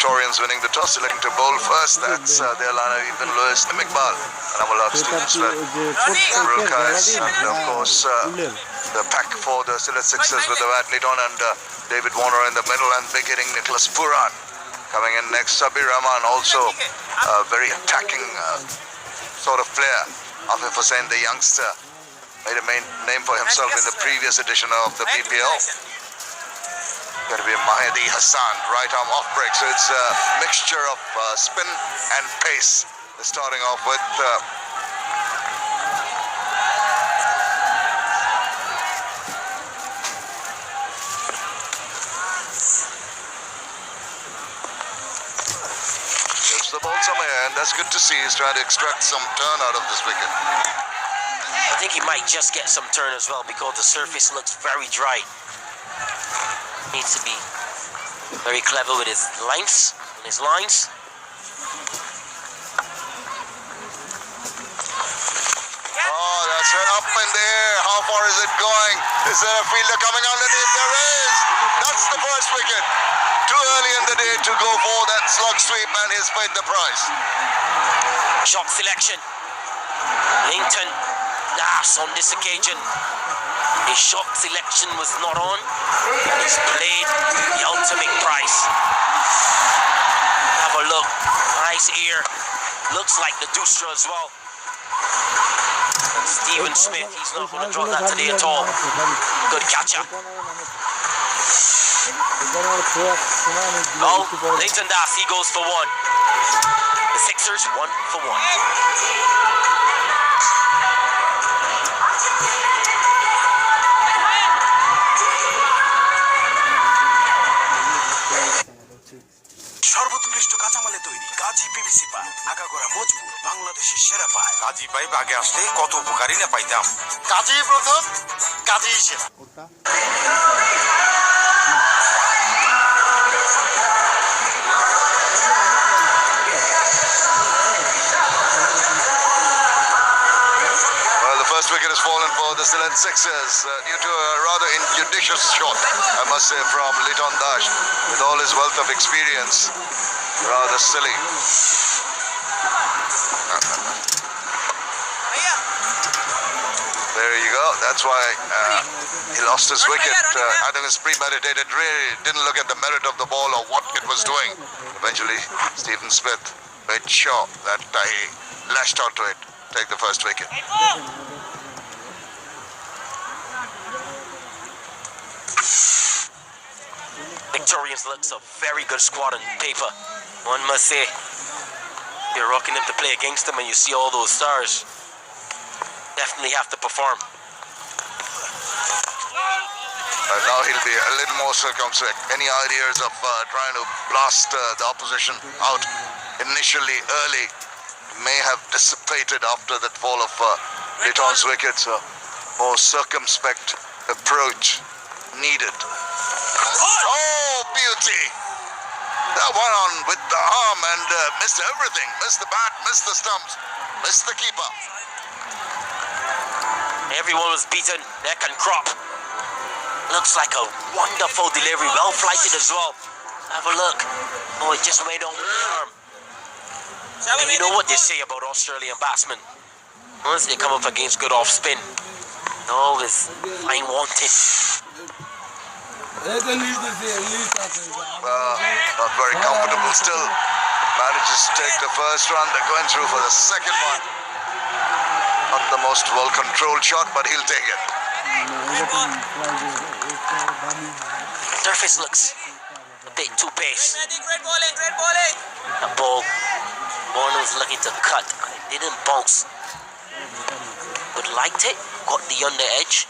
Victorians winning the toss, electing to bowl first. That's their liner, even Lewis, Iqbal, Amulak, Stephen Smith, Rukas, and of course the pack for the Sillet Sixers with the athlete on, and David Warner in the middle, and big hitting Nicholas Puran. Coming in next, Sabir Rahman, also a very attacking sort of player. Afif Hussain, the youngster, made a name for himself in the previous edition of the BpL. Going to be Mahdi Hassan, right arm off break. So it's a mixture of spin and pace. They're starting off with gives the ball somewhere, and that's good to see. He's trying to extract some turn out of this wicket. I think he might just get some turn as well because the surface looks very dry. Needs to be very clever with his lines and his lines. Oh, that's it, up in the air. How far is it going? Is there a fielder coming underneath? There is. That's the first wicket. Too early in the day to go for that slug sweep, and he's paid the price. Shot selection. Linton. On this occasion, his shot selection was not on. He's played the ultimate price. Have a look. Nice ear. Looks like the Dustra as well. And Stephen Smith, he's not going to drop that today at all. Good catcher. Well, Leighton Das, he goes for one. The Sixers, 1 for 1. সর্বোৎকৃষ্ট কাঁচামালে তৈরি কাজী PVC pipe আগাগোড়া মজবুত বাংলাদেশের সেরা pipe কাজী pipe আগে আসলে কত উপকারী না পাইতাম কাজী প্রথম কাজী সেরা First wicket has fallen for the Sillet Sixers due to a rather injudicious shot, I must say, from Liton Dash. With all his wealth of experience, rather silly. There you go. That's why he lost his wicket. I think it's premeditated. Really didn't look at the merit of the ball or what it was doing. Eventually, Stephen Smith made sure that he lashed out to it. Take the first wicket. Victorians looks a very good squad on paper. One must say, you're rocking up to play against them and you see all those stars. Definitely have to perform. Now he'll be a little more circumspect. Any ideas of trying to blast the opposition out initially early may have dissipated after that fall of Liton's wicket, so more circumspect approach needed. Oh, beauty! That one on with the arm and missed everything. Missed the bat, missed the stumps, missed the keeper. Everyone was beaten, neck and crop. Looks like a wonderful delivery, well flighted as well. Have a look. Oh, it just went on the arm. And you know what they say about Australian batsmen. Once they come up against good off spin, they're always fine wanting. Not very comfortable still. Manages to take the first run. They're going through for the second one. Not the most well-controlled shot, but he'll take it. Surface looks a bit too pace. That ball, Warner was looking to cut. It didn't bounce. But liked it, got the under edge,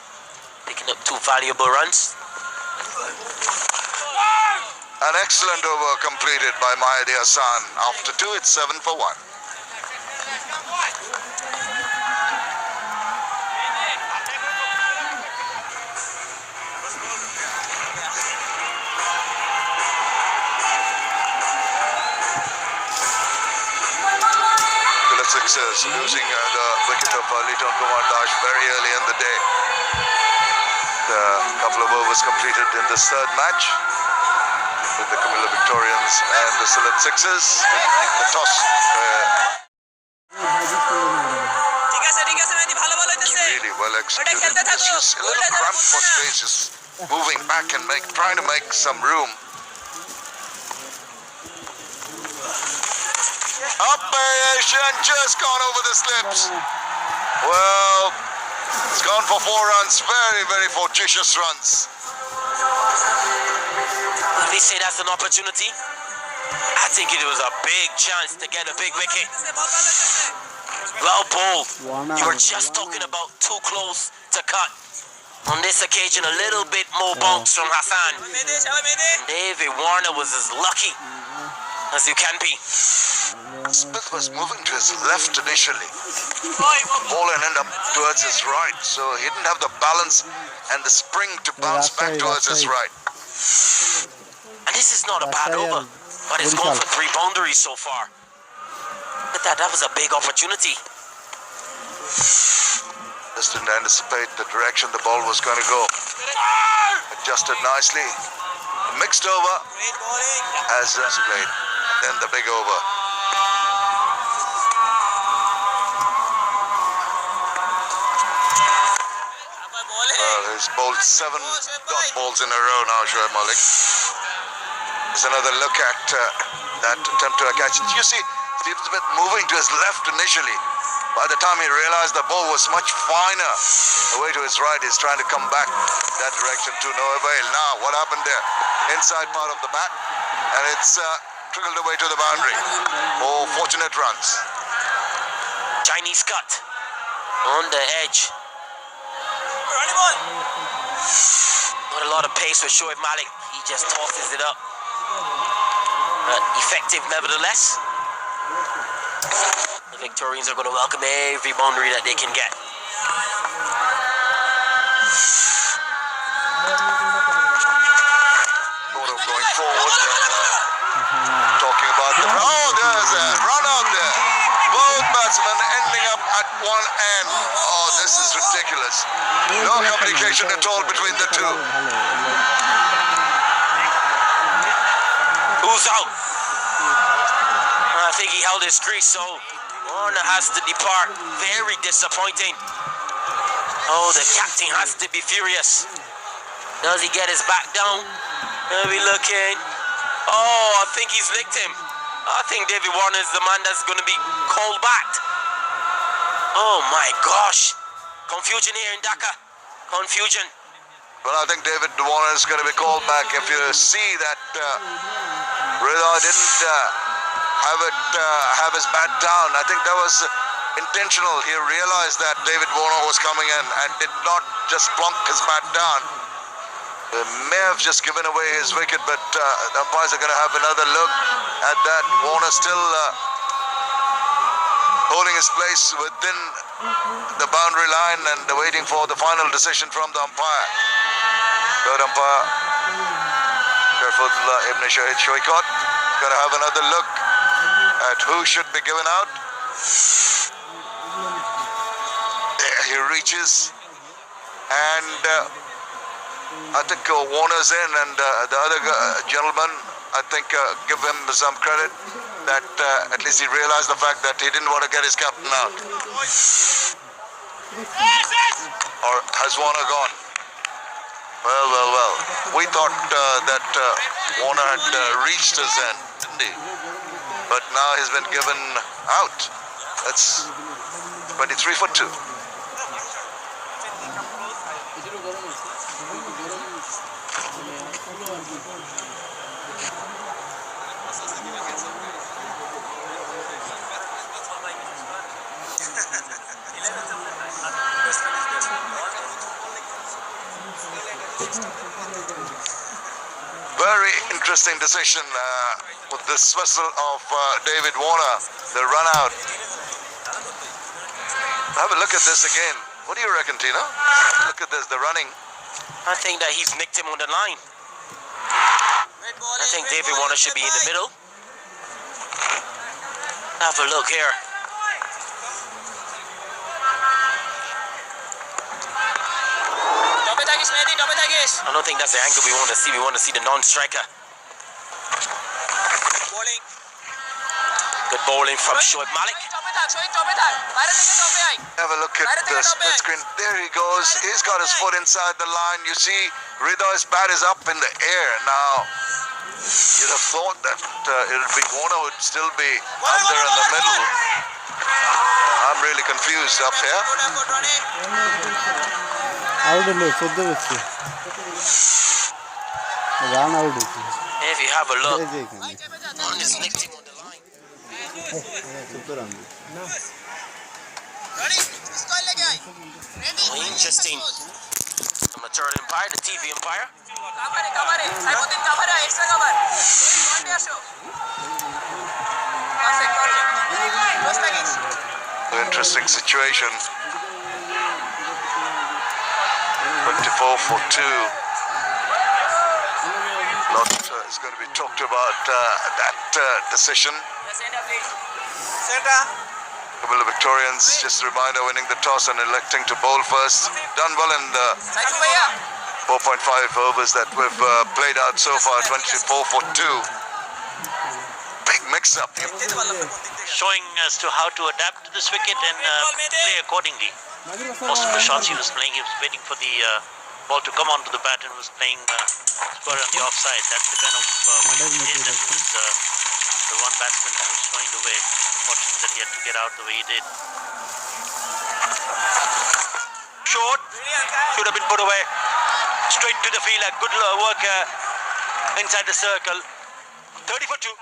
picking up 2 valuable runs. An excellent over completed by Mahdi Hassan. After 2, it's 7 for 1. Sixers losing the wicket of Liton Kumar Dash very early in the day. The couple of overs completed in this third match with the Camilla Victoria. Victorians and the Sillet Sixers in the toss. Really well executed. It's just a little cramped for space, just moving back and trying to make some room. Up and just gone over the slips. Well, it's gone for 4 runs. Very, very fortuitous runs. They say that's an opportunity. I think it was a big chance to get a big wicket. Well bowled. You were just talking about too close to cut. On this occasion, a little bit more bounce from Hassan. David Warner was as lucky as you can be. Smith was moving to his left initially. Ball ended up towards his right, so he didn't have the balance and the spring to bounce back towards his right. And this is not a bad over, but it's gone for 3 boundaries so far. But that was a big opportunity. Just didn't anticipate the direction the ball was going to go. Adjusted nicely. Mixed over as played. Then the big over. Well, he's bowled 7 dot balls in a row now, Shoaib Malik. There's another look at that attempt to catch. You see, Steve Smith moving to his left initially. By the time he realized the ball was much finer away to his right, he's trying to come back that direction to no avail. Now, what happened there? Inside part of the bat, and it's trickled away to the boundary. 4 fortunate runs. Chinese cut on the edge. Not a lot of pace with Shoaib Malik. He just tosses it up. But effective nevertheless. The Victorians are going to welcome every boundary that they can get. Sort of going forward and talking about the... Oh, there's a run out there. Both batsmen ending up at one end. Oh, this is ridiculous. No communication at all between the two. Who's out? I think he held his crease, so Warner has to depart. Very disappointing. Oh, the captain has to be furious. Does he get his back down? Are we looking? Oh, I think he's licked him. I think David Warner is the man that's going to be called back. Oh my gosh. Confusion here in Dhaka. Confusion. Well, I think David Warner is going to be called back. If you see that Rida didn't have his bat down, I think that was intentional. He realized that David Warner was coming in and did not just plunk his bat down. He may have just given away his wicket, but the umpires are going to have another look at that. Warner still holding his place within the boundary line and waiting for the final decision from the umpire. Third umpire, Sharfullah Ibn Shahid Shoikat, going to have another look at who should be given out. There he reaches, and I think Warner's in, and the other gentleman, I think, give him some credit that at least he realized the fact that he didn't want to get his captain out. Or has Warner gone? Well. We thought that Warner had reached his end, didn't he? But now he's been given out. That's 23 for 2. Very interesting decision with the dismissal of David Warner, the run out. Have a look at this again. What do you reckon, Tina? Look at this, the running. I think that he's nicked him on the line. I think David Warner should be in the middle. Have a look here. I don't think that's the angle we want to see. We want to see the non-striker. Good bowling from Shoaib Malik. Have a look at the split screen. There he goes. He's got his foot inside the line. You see, Hriday's bat is up in the air. Now, you'd have thought that it would be Warner would still be out there in the middle. I'm really confused up here. If you have a look on his next team on the line. Oh, interesting. From the third umpire, the TV umpire. Interesting situation. 24 for 2. Lot is going to be talked about that decision. A couple of Victorians, just a reminder, winning the toss and electing to bowl first. Done well in the 4.5 overs that we've played out so far. 24 for 2. Big mix-up. Showing as to how to adapt to this wicket and play accordingly. Most of the shots he was playing, he was waiting for the ball to come onto the bat and was playing square on the offside. That's the kind of wicket he did. That was the one batsman who was showing the way. Fortunate that he had to get out the way he did. Short. Should have been put away. Straight to the fielder. Good work inside the circle. 30 for 2.